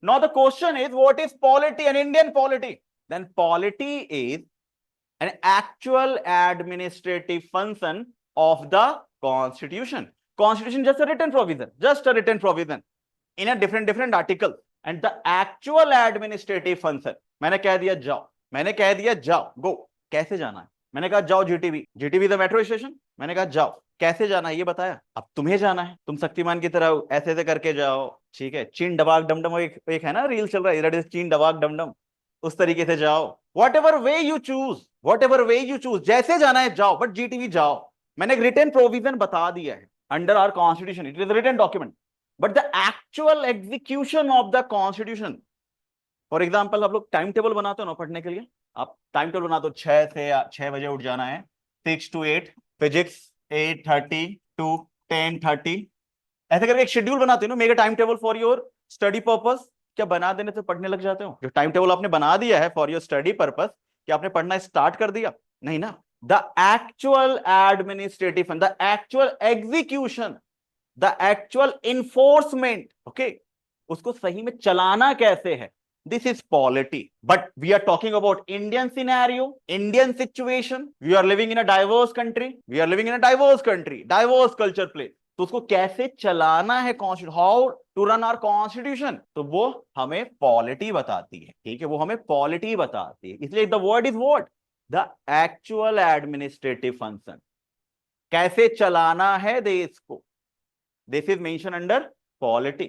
Now the question is, what is polity, an Indian polity? Then polity is an actual administrative function of the constitution. Constitution just a written provision in a different article, and the actual administrative function, मैंने कह दिया जाओ, गो, कैसे जाना है? मैंने कहा जाओ जीटीवी द मेट्रो स्टेशन, मैंने कहा जाओ, कैसे जाना है ये बताया, अब तुम्हें जाना है, तुम शक्तिमान की तरह ऐसे ऐसे करके जाओ, ठीक है, चीन डबाक डमडम, एक है ना रील चल रहा है, दैट इज चीन डबाक डमडम, उस तरीके से जाओ, whatever way you choose, जैसे जाना है जाओ, बट जीटीवी जाओ। मैंने एक रिटन प्रोविजन बता दिया है under our constitution, it is written document, but the actual execution of the constitution, for example आप लोग टाइम टेबल बनाते हो ना पढ़ने के लिए, आप टाइम टेबल बनाते हो 6 बजे उठ जाना है, 6 to 8 फिजिक्स, 8:30 to 10:30, ऐसे करके एक शेड्यूल बनाते हो ना, make a time table for your study purpose. क्या बना देने से पढ़ने लग जाते हो? जो टाइम टेबल आपने बना दिया है फॉर योर स्टडी पर्पस, क्या आपने पढ़ना स्टार्ट कर दिया? नहीं ना। The actual administrative, the actual execution, the actual enforcement, okay, उसको सही में चलाना कैसे है, this is polity. But we are talking about Indian scenario, Indian situation. We are living in a diverse country, diverse culture place. तो उसको कैसे चलाना है constitution, how to run our constitution, तो वो हमें पॉलिटी बताती है, ठीक है, वो हमें पॉलिटी बताती है। इसलिए the word is what, the actual administrative function, कैसे चलाना है देश को, this is mention under polity.